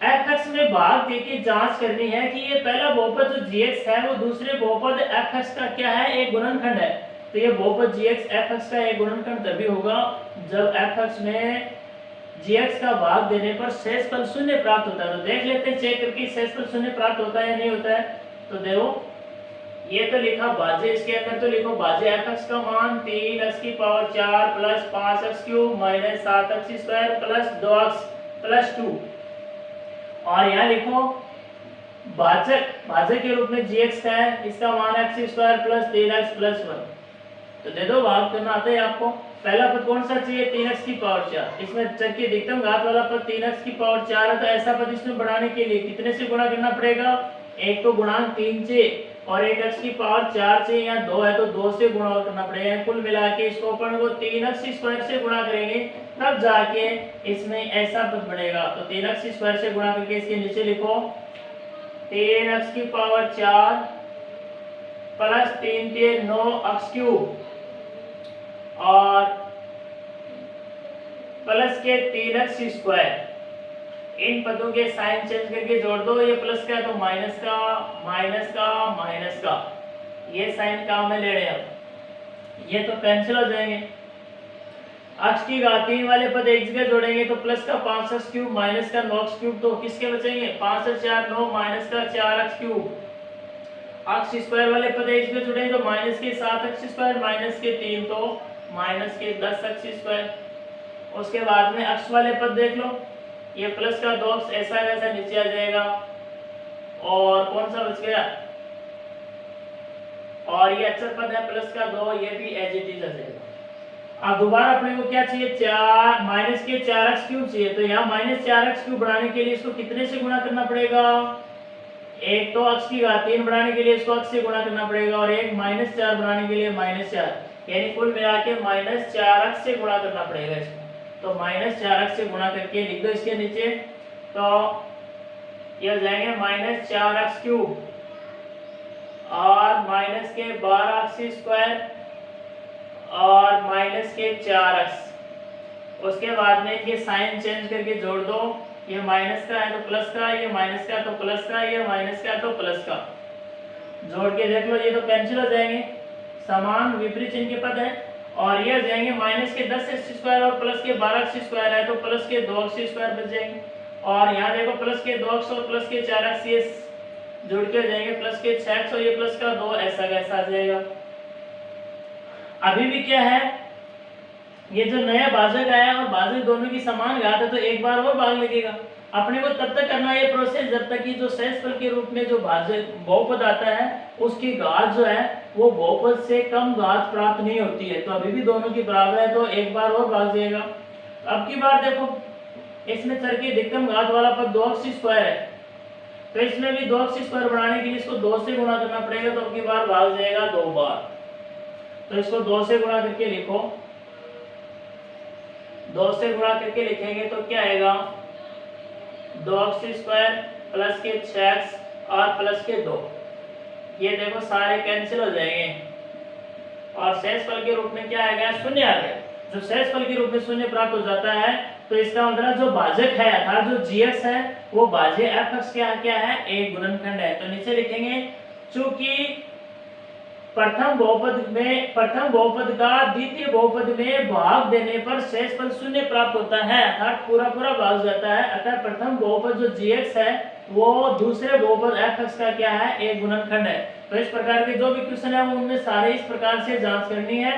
fx में भाग देके जांच करनी है कि ये पहला बहुपद जो gx है वो दूसरे बहुपद fx का क्या है, एक गुणनखंड है। तो ये बहुपद gx fx का एक गुणनखंड तभी होगा जब fx में gx का भाग देने पर शेषफल शून्य प्राप्त होता है। तो देख लेते हैं चेक करके शेषफल शून्य प्राप्त होता है या नहीं होता है। तो देखो ये तो लिखा भाज्य, इसके अंदर तो लिखो भाज्य एफ एक्स का मान 3x की power 4 plus 5x cube minus 7x square plus 2x plus 2। और यहाँ लिखो भाजक, भाजक के रूप में gx का है, इसका मान x square plus 3x plus 1। तो दे दो, भाग करना आता है आपको। पहला पद कौन सा चाहिए, 3x की पावर 4। इसमें चर की अधिकतम घात वाला पद 3x की पावर 4 है, तो ऐसा पद इसमें बढ़ाने के लिए कितने से गुणा करना पड़ेगा, एक तो गुणांक 3 से और एक x की पावर 4 से, या 2 है तो 2 से गुणा करना पड़ेगा। कुल मिला के इसको अपन को 3x स्क्वायर से गुणा करेंगे, तब जाके इसमें ऐसा पद बढ़ेगा। तो 3x स्क्वायर से गुणा करके इसके नीचे लिखो 3x की पावर 4 प्लस 3 के 9x क्यूब और प्लस के 3x स्क्वायर। इन पदों के साइन चेंज करके जोड़ दो, ये प्लस का है तो माइनस का, माइनस का, माइनस का, ये साइन काम में ले रहे हैं। अब ये तो कैंसिल हो जाएंगे। x की घात 3 वाले पद एक जगह जोड़ेंगे तो प्लस का 5x क्यूब माइनस का 9x क्यूब, तो किसके बचेंगे, 5 और 4 9 माइनस का 4x क्यूब। x स्क्वायर वाले पद एक जगह जोड़ेंगे तो माइनस के 7x स्क्वायर माइनस के 3 तो माइनस के 10x स्क्वायर। उसके बाद में x वाले पद देख लो, ये प्लस का 2x ऐसा वैसा नीचे आ जाएगा, और कौन सा बच गया, और ये अक्षर पद है प्लस का 2, ये भी एज इट इज आ जाएगा। अब दोबारा अपने को क्या चाहिए, 4 माइनस के 4x क्यूब चाहिए, तो यहाँ माइनस 4x क्यूब बढ़ाने के लिए इसको कितने से गुणा करना पड़ेगा, एक तो x की घात 3 बढ़ाने के लिए इसको x से गुणा करना पड़ेगा, और एक माइनस 4 बढ़ाने के लिए माइनस 4, यानी कुल मिला के माइनस 4x से गुणा करना पड़ेगा इसको। तो माइनस 4x से गुणा करके लिख दो इसके नीचे, तो ये हो जाएंगे माइनस 4x क्यूब और माइनस के 12x स्क्वायर और माइनस के 4x। उसके बाद में ये साइन चेंज करके जोड़ दो, ये माइनस का है तो प्लस का, ये माइनस का तो प्लस का, ये माइनस का तो प्लस का। जोड़ के देख लो, ये तो कैंसिल हो जाएंगे, समान विपरीत चिन्ह के पद है। और ये हो जाएंगे माइनस के 10x स्क्वायर और प्लस के 12x स्क्वायर है तो प्लस के 2x स्क्वायर बच जाएंगे। और यहाँ देखो प्लस के 2x और प्लस के 4x ये जोड़ के हो जाएंगे प्लस के 6x और ये प्लस का 2, ऐसा कैसा आ जाएगा। अभी भी क्या है, ये जो नया भाजक आया और भाजक दोनों की समान घात है, तो एक बार और भाग लगेगा। अपने को तब तक करना है ये प्रोसेस जब तक कि जो शेषफल के रूप में जो भाजक बहुपद आता है उसकी घात जो है वो बहुपद से कम घात प्राप्त नहीं होती है। तो अभी भी दोनों की बराबर है, तो एक बार और भाग जाएगा। अब की बार देखो, इसमें चर की अधिकतम घात वाला पद 2x स्क्वायर है, तो इसमें भी 2x स्क्वायर बढ़ाने के लिए इसको 2 से गुणा करना पड़ेगा, तो अब की बार भाग जाएगा 2 बार। तो इसको 2 से गुणा करके लिखो, 2 से गुणा करके लिखेंगे तो क्या आएगा, 2x स्क्वायर प्लस के 6x और प्लस के 2। ये देखो सारे कैंसिल हो जाएंगे और शेषफल के रूप में क्या आएगा, शून्य आ गया। जो शेषफल के रूप में शून्य प्राप्त हो जाता है तो इसका मतलब जो भाजक है अर्थात जो gx है वो भाज्य fx क्या है, एक गुणनखंड है। तो नीचे लिखेंगे चूंकि प्रथम बहुपद का द्वितीय बहुपद में भाग देने पर शेषफल शून्य प्राप्त होता है, अर्थात पूरा भाग जाता है। अतः प्रथम बहुपद जो gx है वो दूसरे बहुपद fx का क्या है, एक गुणनखंड है। तो इस प्रकार के जो भी क्वेश्चन है वो उनमें सारे इस प्रकार से जांच करनी है।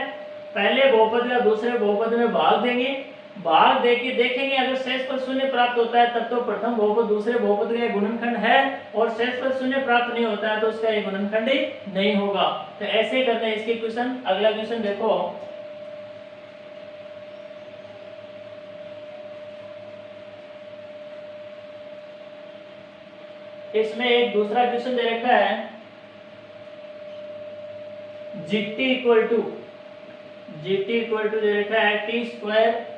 पहले बहुपद या दूसरे बहुपद में भाग देंगे, भाग देके देखेंगे अगर शेषफल शून्य प्राप्त होता है तब तो प्रथम बहुपद दूसरे बहुपद का गुणनखंड है, और शेषफल शून्य प्राप्त नहीं होता है तो उसका एक गुणनखंड ही नहीं होगा। तो ऐसे ही करते हैं इसके क्वेश्चन। अगला क्वेश्चन देखो, इसमें एक दूसरा क्वेश्चन दे रखा है, जीटी इक्वल टू दे रखा है टी स्क्वायर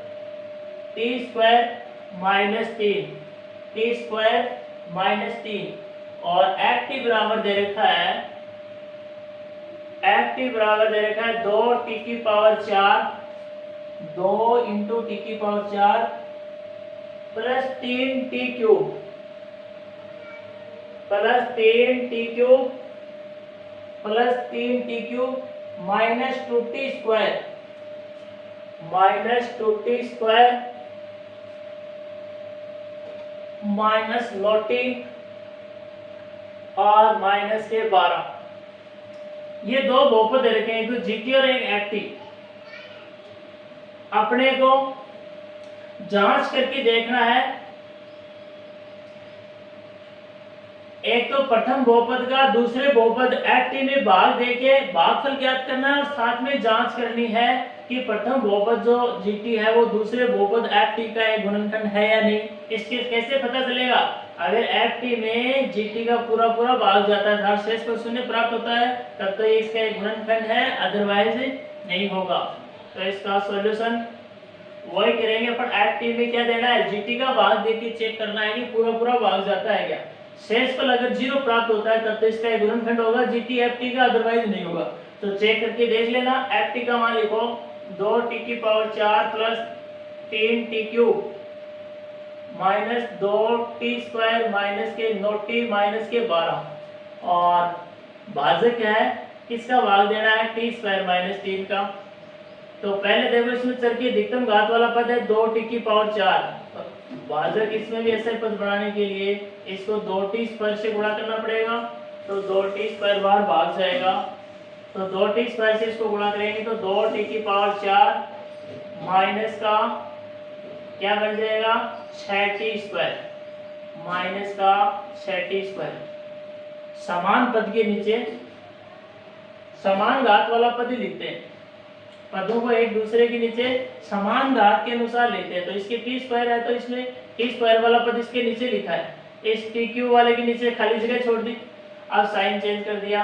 माइनस 3 और एफ टी बराबर दे रखा है 2 टी की पावर 4 2 इंटू टी की power 4 plus 3 T cube minus 2t square minus naughty और माइनस के 12। ये दो बहुपद दे रखे हैं, एक तो जीटी और एक एफटी। अपने को जांच करके देखना है, एक तो प्रथम बहुपद का दूसरे बहुपद एफटी में भाग देके भागफल ज्ञात करना है और साथ में जांच करनी है कि प्रथम बहुपद जो जीटी है वो दूसरे बहुपद एफटी का एक गुणनखंड है या नहीं। इसके कैसे पता चलेगा? अगर एफटी में जीटी का पूरा पूरा भाग जाता है, अर्थात शेष पर शून्य प्राप्त होता है, तब तो ये इसका एक गुणनखंड है, अदरवाइज नहीं होगा। तो इसका सॉल्यूशन वही करेंगे अपन। एफटी में क्या देना है? जीटी का भाग देके चेक करना है कि पूरा पूरा भाग जाता है क्या। शेषफल अगर 0 प्राप्त होता है तब तो इसका एक गुणनखंड होगा जीटी एफटी का, अदरवाइज नहीं होगा। तो चेक करके देख लेना। एफटी का मान लिखो 2t की power 4 plus 3t cube minus 2t square minus के 9t माइनस के 12 और भाजक क्या है? किसका भाग देना है? t स्क्वायर माइनस 3 का। तो पहले देखो इसमें चर की अधिकतम घात वाला पद है 2t की पावर 4। भाजक इसमें भी ऐसा पद बनाने के लिए इसको 2t स्क्वायर से गुणा करना पड़ेगा। तो 2t स्क्वायर बाहर भाग जाएगा, तो 2t स्क्वायर से इसको गुणा करेंगे तो 2t की पावर 4 माइनस का क्या बन जाएगा? 6t स्क्वायर माइनस का 6t स्क्वायर। समान पद के नीचे समान घात वाला पद ही लिखते हैं, पदों को एक दूसरे के नीचे समान घात के अनुसार लेते हैं। तो इसके टी स्क्वायर है तो इसमें टी स्क्वायर वाला पद इसके नीचे लिखा है, इस टी क्यू वाले के नीचे खाली जगह छोड़ दी। अब साइन चेंज कर दिया,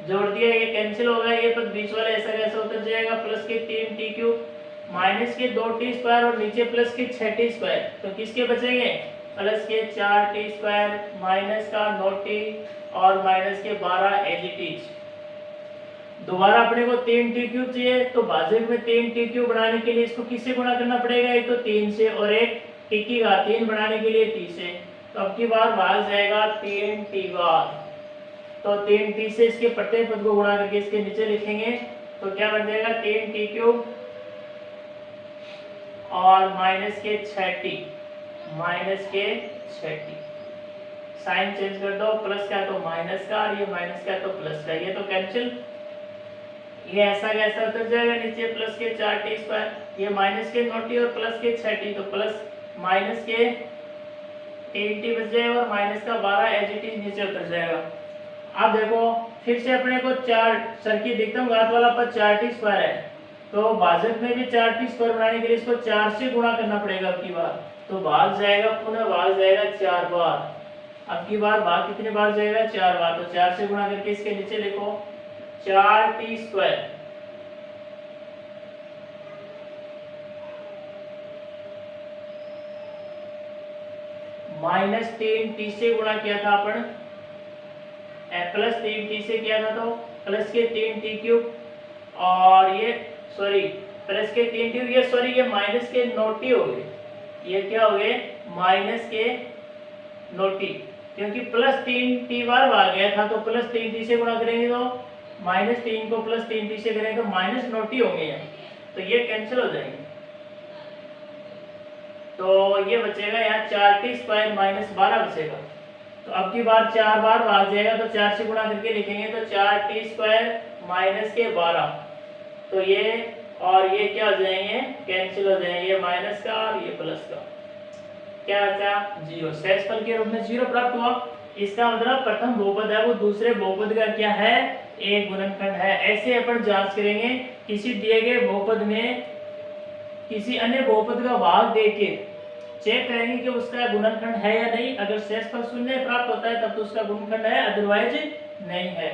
जोड़ दिया, ये कैंसिल होगा, ये पद बीच वाला ऐसा कैसा उतर जाएगा, प्लस के 3t क्यूब माइनस के 2t स्क्वायर और नीचे प्लस के 6t स्क्वायर। तो किसके बचेंगे? प्लस के 4t स्क्वायर माइनस का 9t और माइनस के 12 एज इट इज। दोबारा अपने को 3t क्यूब चाहिए, तो भाजक में 3t क्यूब बनाने के लिए इसको किससे गुणा करना पड़ेगा? एक तो 3 से और एक t की घात 3 बनाने के लिए t से। तो अब की बार भाग जाएगा 3t बार। तो 3t से इसके प्रत्येक पद को गुणा करके इसके नीचे लिखेंगे तो क्या बन जाएगा? 3t क्यूब और माइनस के 6t माइनस के 6t। साइन चेंज कर दो, प्लस का तो माइनस का और ये माइनस का तो प्लस का, ये तो कैंसिल, ये ऐसा कैसा उतर जाएगा नीचे, प्लस के 4t स्क्वायर, ये माइनस के 9t और प्लस के 6t, तो प्लस माइनस के 3t बच जाएगा और माइनस का 12 एज इट इज नीचे उतर जाएगा। अब देखो फिर से अपने को 4 सर की अधिकतम घात वाला पद 4t स्क्वायर है, तो भाजक में भी 4t स्क्वायर बनाने के लिए इसको 4 से गुणा करना पड़ेगा अब की बार। तो भाग जाएगा, पुनः भाग जाएगा 4 बार। अब की बार भाग कितने बार जाएगा? 4 बार। तो 4 से गुणा करके इसके नीचे लिखो 4t स्क्वायर माइनस 3t से गुणा किया था अपन, प्लस 3t से किया था तो प्लस के 3t क्यूब और ये सॉरी प्लस के 3 क्यूब, ये सॉरी ये माइनस के 9t हो गए, ये क्या हो गए? माइनस के 9t, क्योंकि प्लस 3t बार आ गया था तो प्लस 3t से गुणा करेंगे तो माइनस 3 को प्लस 3t से करेंगे तो माइनस 9t होंगे यहाँ, तो ये कैंसिल हो जाएंगे। तो ये बचेगा यहाँ 4t स्क्वायर माइनस 12 बचेगा। तो अब की बार 4 बार भाग जाएगा तो 4 से गुणा करके लिखेंगे तो 4t स्क्वायर माइनस के 12, तो ये और ये क्या हो जाएंगे? कैंसिल हो जाएंगे, ये माइनस का और ये प्लस का, क्या बचा? 0। शेषफल के रूप में 0 प्राप्त हुआ। इसका मतलब प्रथम बहुपद है वो दूसरे बहुपद का क्या है? एक गुणनखंड है। ऐसे अपन जांच करेंगे किसी दिए गए बहुपद में किसी अन्य बहुपद का भाग देके चेक करेंगे कि उसका गुणनखंड है या नहीं। अगर शेषफल 0 प्राप्त होता है तब तो उसका गुणनखंड है, अदरवाइज नहीं है।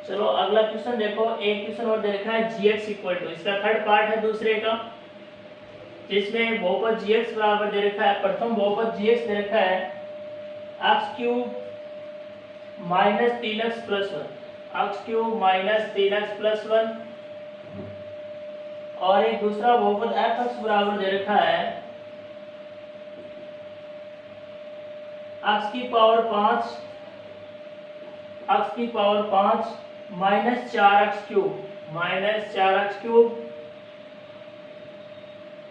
चलो अगला क्वेश्चन देखो, एक क्वेश्चन और दे रखा है gx इक्वल टू, इसका थर्ड पार्ट है दूसरे का, जिसमें बहुपद gx बराबर दे रखा है, प्रथम बहुपद gx दे रखा है x cube minus 3x plus 1, x cube minus 3x plus 1, और एक दूसरा बहुपद fx बराबर दे रखा है x की power 5 minus 4x cube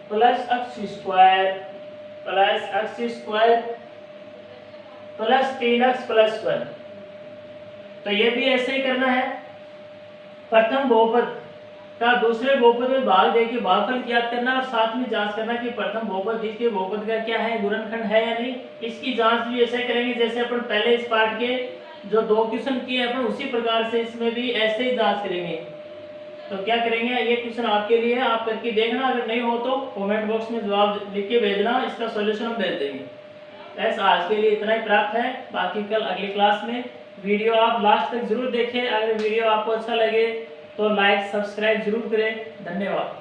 plus x square plus x square plus 3x plus 1। तो ये भी ऐसे ही करना है। प्रथम बहुपद का दूसरे बहुपद में भाग देके भागफल ज्ञात करना और साथ में जांच करना कि प्रथम बहुपद द्वितीय बहुपद का क्या है, गुणनखंड है या नहीं। इसकी जांच भी ऐसे करेंगे जैसे अपन पहले इस पार्ट के जो 2 क्वेश्चन किए अपन उसी प्रकार से इसमें भी ऐसे ही जांच करेंगे। तो क्या करेंगे, ये क्वेश्चन आपके लिए है, आप करके देखना, अगर नहीं हो तो कमेंट बॉक्स में जवाब लिख के भेजना, इसका सॉल्यूशन हम भेज देंगे। बस आज के लिए इतना ही प्राप्त है, बाकी कल अगली क्लास में। वीडियो आप लास्ट तक जरूर देखें। अगर वीडियो आपको अच्छा लगे तो लाइक सब्सक्राइब जरूर करें। धन्यवाद।